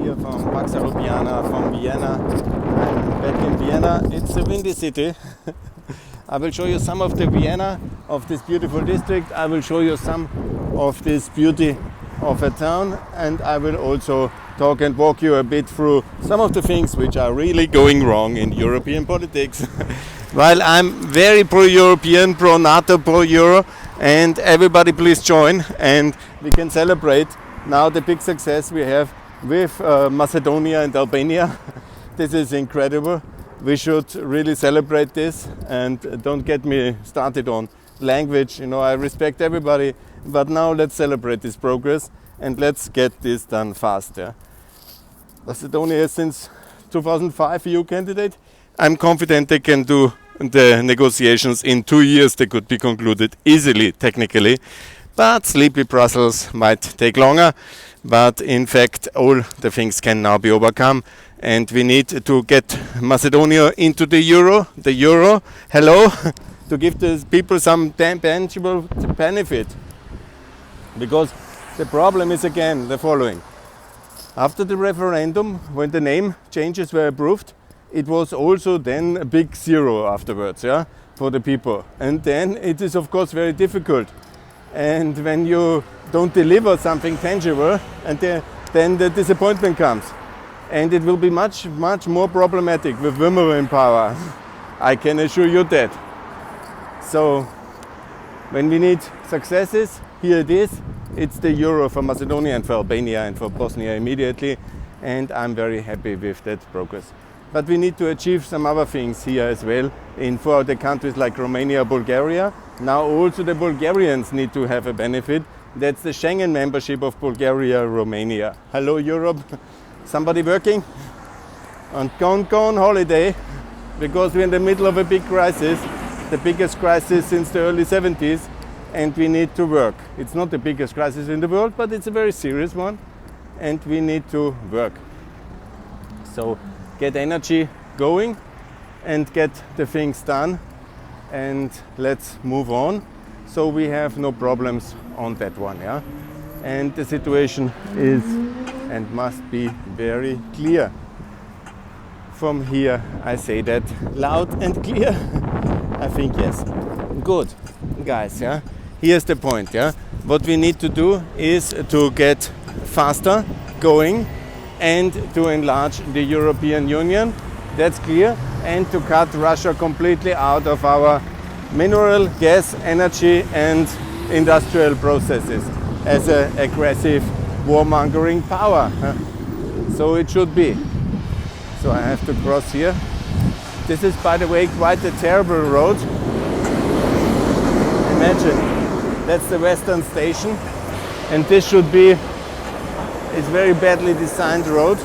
here from Pax Europiana, from Vienna. I'm back in Vienna. It's a windy city. I will show you some of the Vienna, of this beautiful district. I will show you some of this beauty of a town, and I will also talk and walk you a bit through some of the things which are really going wrong in European politics. While I'm very pro-European, pro-NATO, pro-Euro, and everybody please join, and we can celebrate now the big success we have with Macedonia and Albania. This is incredible. We should really celebrate this, and don't get me started on language. You know, I respect everybody, but now let's celebrate this progress and let's get this done fast. Yeah? Macedonia is since 2005 EU candidate. I'm confident they can do the negotiations in 2 years. They could be concluded easily, technically, but sleepy Brussels might take longer. But in fact, all the things can now be overcome, and we need to get Macedonia into the euro. Hello, to give the people some tangible benefit. Because the problem is again the following. After the referendum, when the name changes were approved, it was also then a big zero afterwards, yeah, for the people. And then it is of course very difficult. And when you don't deliver something tangible, and then the disappointment comes. And it will be much more problematic with women in power. I can assure you that. So when we need successes, here it is. It's the euro for Macedonia and for Albania and for Bosnia immediately. And I'm very happy with that progress. But we need to achieve some other things here as well for the countries like Romania, Bulgaria. Now also the Bulgarians need to have a benefit. That's the Schengen membership of Bulgaria, Romania. Hello Europe. Somebody working? And go on holiday, because we're in the middle of a big crisis, the biggest crisis since the early 70s, and we need to work. It's not the biggest crisis in the world, but it's a very serious one, and we need to work. So get energy going and get the things done, and let's move on. So we have no problems on that one, yeah? And the situation is and must be very clear. From here I say that loud and clear. I think yes. Good, guys, yeah? Here's the point, yeah? What we need to do is to get faster going and to enlarge the European Union, that's clear, and to cut Russia completely out of our mineral, gas, energy and industrial processes as an aggressive warmongering power. So it should be. So I have to cross here. This is, by the way, quite a terrible road. Imagine, that's the Western Station, and this should be a very badly designed road.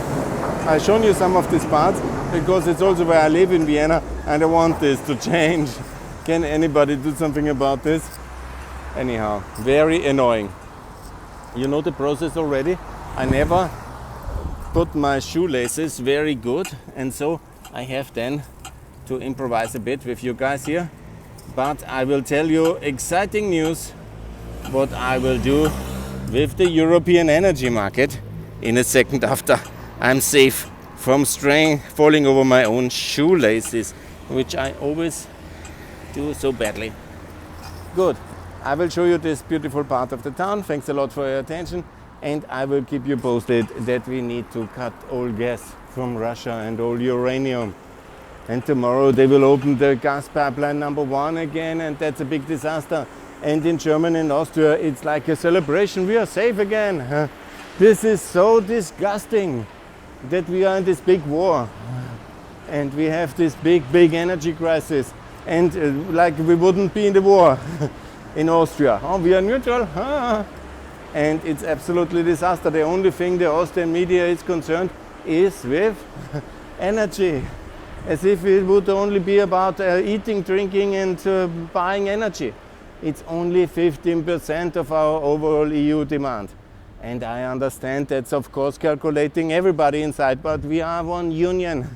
I've shown you some of these parts because it's also where I live in Vienna, and I want this to change. Can anybody do something about this? Anyhow, very annoying. You know the process already. I never put my shoelaces very good, and so I have then to improvise a bit with you guys here. But I will tell you exciting news what I will do with the European energy market in a second after I'm safe from falling over my own shoelaces, which I always do so badly. Good. I will show you this beautiful part of the town. Thanks a lot for your attention, and I will keep you posted that we need to cut all gas from Russia and all uranium. And tomorrow they will open the gas pipeline number 1 again, and that's a big disaster. And in Germany and Austria it's like a celebration. We are safe again. This is so disgusting that we are in this big war and we have this big energy crisis, and like we wouldn't be in the war. In Austria, oh, we are neutral, and it's absolutely disaster. The only thing the Austrian media is concerned is with energy, as if it would only be about eating, drinking and buying energy. It's only 15% of our overall EU demand. And I understand that's of course calculating everybody inside, but we are one union.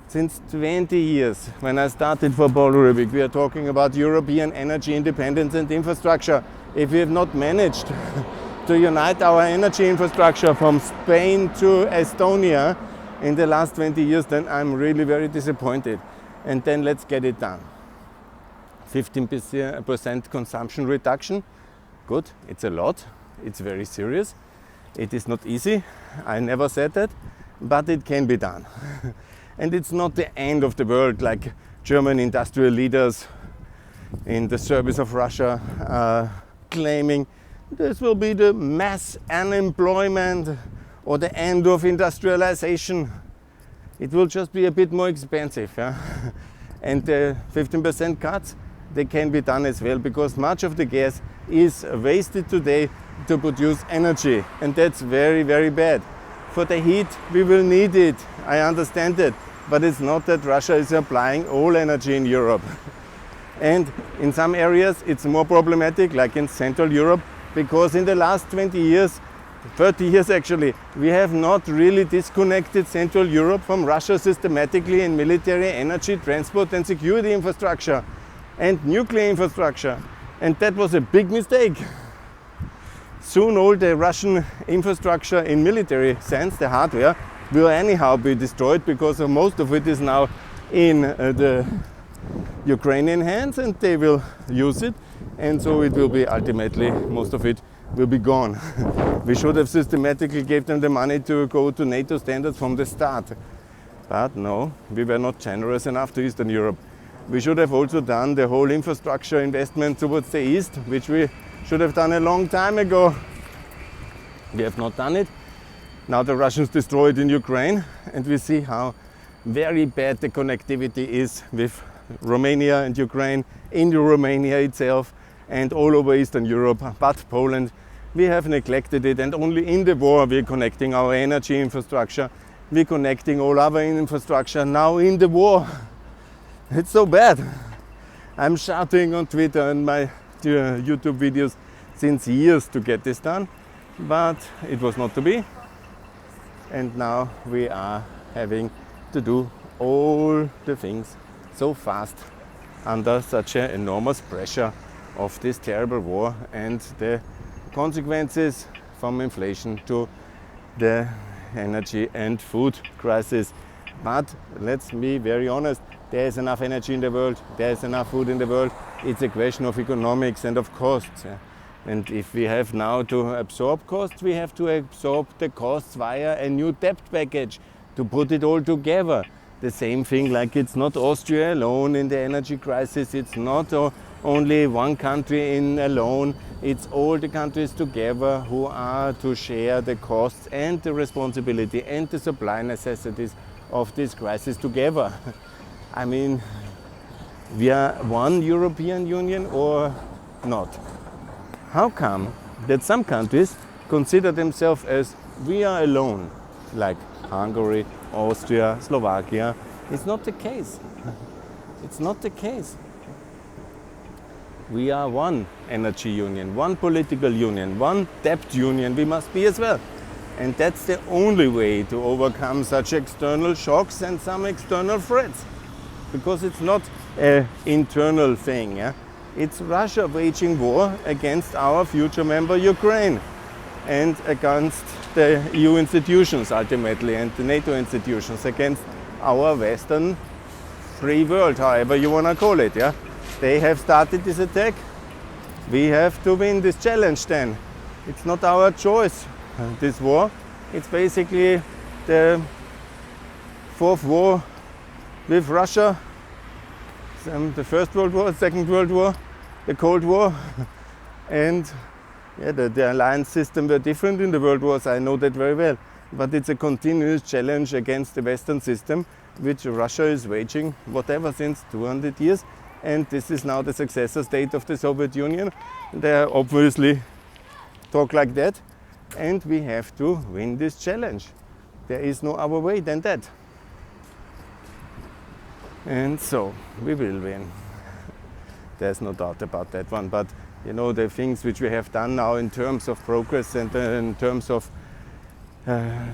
Since 20 years, when I started for Paul Rübig, we are talking about European energy independence and infrastructure. If we have not managed to unite our energy infrastructure from Spain to Estonia in the last 20 years, then I'm really very disappointed. And then let's get it done. 15% consumption reduction, good, it's a lot, it's very serious. It is not easy, I never said that, but it can be done. And it's not the end of the world like German industrial leaders in the service of Russia are claiming. This will be the mass unemployment or the end of industrialization. It will just be a bit more expensive. Yeah? And the 15% cuts, they can be done as well, because much of the gas is wasted today to produce energy, and that's very, very bad. For the heat, we will need it, I understand it, but it's not that Russia is supplying all energy in Europe. And in some areas it's more problematic, like in Central Europe, because in the last 20 years, 30 years actually, we have not really disconnected Central Europe from Russia systematically in military, energy, transport and security infrastructure and nuclear infrastructure. And that was a big mistake. Soon all the Russian infrastructure in military sense, the hardware, will anyhow be destroyed, because most of it is now in the Ukrainian hands and they will use it. And so it will be ultimately, most of it will be gone. We should have systematically gave them the money to go to NATO standards from the start. But no, we were not generous enough to Eastern Europe. We should have also done the whole infrastructure investment towards the east, which we should have done a long time ago. We have not done it. Now the Russians destroy it in Ukraine, and we see how very bad the connectivity is with Romania and Ukraine, in Romania itself, and all over Eastern Europe, but Poland. We have neglected it, and only in the war we're connecting our energy infrastructure. We're connecting all other infrastructure now in the war. It's so bad. I'm shouting on Twitter and my YouTube videos since years to get this done, but it was not to be. And now we are having to do all the things so fast under such an enormous pressure of this terrible war and the consequences from inflation to the energy and food crisis. But let's be very honest, there is enough energy in the world, there is enough food in the world. It's a question of economics and of costs. And if we have now to absorb costs, we have to absorb the costs via a new debt package to put it all together. The same thing, like it's not Austria alone in the energy crisis, it's not only one country in alone, it's all the countries together who are to share the costs and the responsibility and the supply necessities of this crisis together. I mean, we are one European Union or not? How come that some countries consider themselves as we are alone, like Hungary, Austria, Slovakia? It's not the case. It's not the case. We are one energy union, one political union, one debt union we must be as well. And that's the only way to overcome such external shocks and some external threats. Because it's not an internal thing. Yeah? It's Russia waging war against our future member Ukraine and against the EU institutions ultimately and the NATO institutions, against our Western free world, however you want to call it. Yeah? They have started this attack. We have to win this challenge then. It's not our choice, this war. It's basically the fourth war with Russia. The First World War, Second World War, the Cold War. And yeah, the alliance system were different in the world wars, I know that very well. But it's a continuous challenge against the Western system, which Russia is waging, whatever, since 200 years. And this is now the successor state of the Soviet Union. They obviously talk like that. And we have to win this challenge. There is no other way than that. And so we will win. There's no doubt about that one. But you know, the things which we have done now in terms of progress and in terms of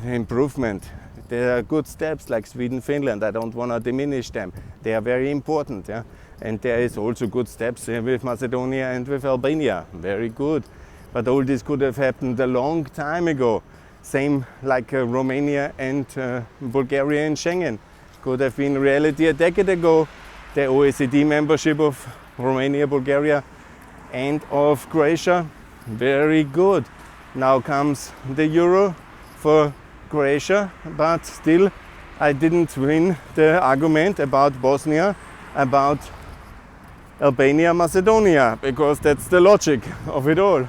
improvement, there are good steps like Sweden, Finland. I don't want to diminish them. They are very important. Yeah? And there is also good steps with Macedonia and with Albania. Very good. But all this could have happened a long time ago. Same like Romania and Bulgaria in Schengen. Could have been reality a decade ago. The OECD membership of Romania, Bulgaria and of Croatia, very good. Now comes the euro for Croatia, but still I didn't win the argument about Bosnia, about Albania, Macedonia, because that's the logic of it all.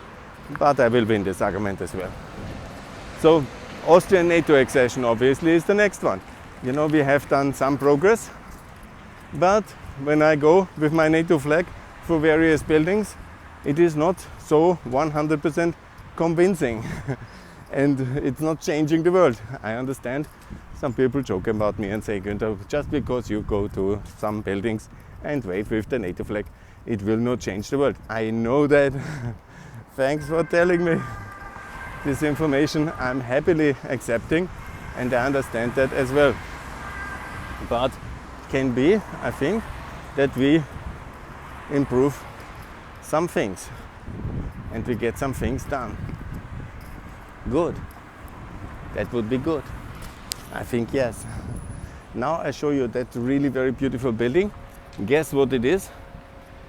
But I will win this argument as well. So Austrian NATO accession obviously is the next one. You know, we have done some progress, but when I go with my NATO flag for various buildings, it is not so 100% convincing. And it's not changing the world. I understand some people joke about me and say, Günther, just because you go to some buildings and wave with the NATO flag, it will not change the world. I know that. Thanks for telling me this information. I'm happily accepting, and I understand that as well. But can be, I think, that we improve some things and we get some things done. Good. That would be good. I think yes. Now I show you that really very beautiful building. Guess what it is?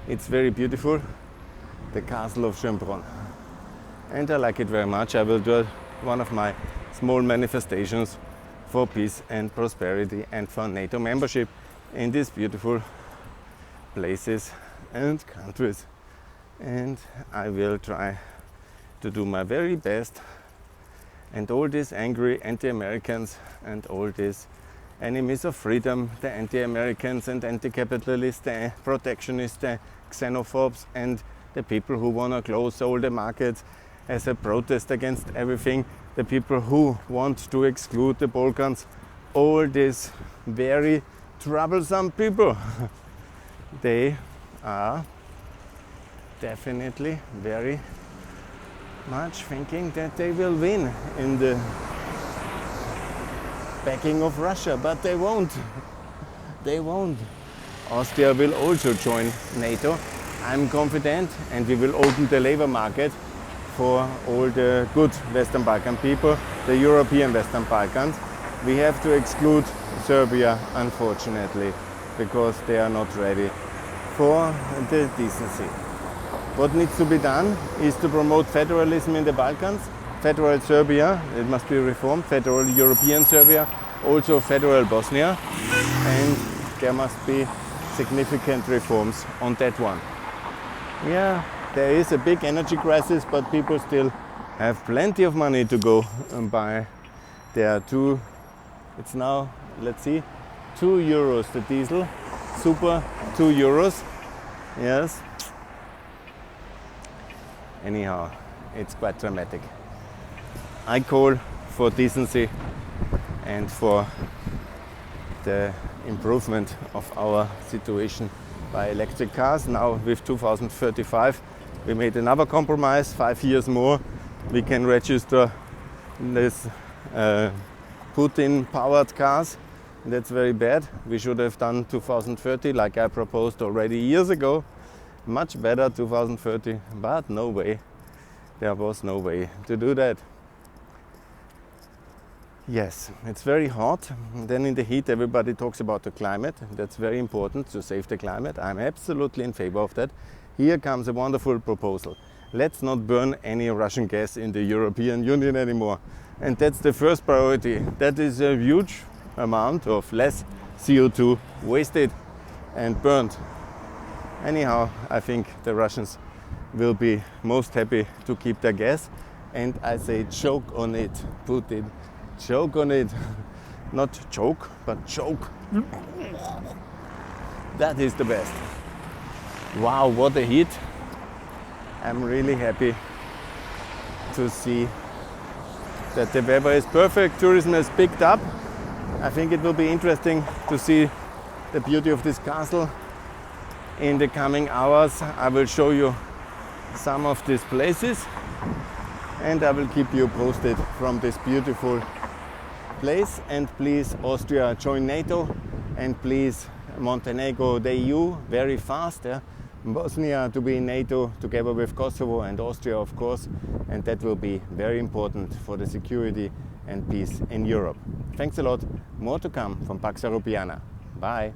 It's very beautiful. The Castle of Schönbrunn. And I like it very much. I will do one of my small manifestations for peace and prosperity and for NATO membership in these beautiful places and countries. And I will try to do my very best. And all these angry anti-Americans and all these enemies of freedom, the anti-Americans and anti-capitalists, the protectionists, the xenophobes and the people who want to close all the markets as a protest against everything, the people who want to exclude the Balkans, all these very troublesome people, they are definitely very much thinking that they will win in the backing of Russia, but they won't. They won't. Austria will also join NATO. I'm confident, and we will open the labor market for all the good Western Balkan people, the European Western Balkans. We have to exclude Serbia, unfortunately, because they are not ready for the decency. What needs to be done is to promote federalism in the Balkans, federal Serbia, it must be reformed, federal European Serbia, also federal Bosnia, and there must be significant reforms on that one. Yeah, there is a big energy crisis, but people still have plenty of money to go and buy their it's now, let's see, 2 euros the diesel, super 2 euros, yes. Anyhow, it's quite dramatic. I call for decency and for the improvement of our situation by electric cars. Now with 2035 we made another compromise, 5 years more we can register this Putin powered cars. That's very bad. We should have done 2030 like I proposed already years ago. Much better 2030, but no way. There was no way to do that. Yes, it's very hot. Then in the heat everybody talks about the climate. That's very important to save the climate. I'm absolutely in favor of that. Here comes a wonderful proposal. Let's not burn any Russian gas in the European Union anymore. And that's the first priority. That is a huge amount of less CO2 wasted and burned. Anyhow, I think the Russians will be most happy to keep their gas. And I say choke on it, Putin. Choke on it. Not choke, but choke. That is the best. Wow, what a heat. I'm really happy to see that the weather is perfect. Tourism has picked up. I think it will be interesting to see the beauty of this castle. In the coming hours I will show you some of these places and I will keep you posted from this beautiful place. And please, Austria, join NATO, and please, Montenegro, the EU, very fast. Yeah? Bosnia to be in NATO together with Kosovo and Austria, of course, and that will be very important for the security and peace in Europe. Thanks a lot. More to come from Pax Europiana. Bye.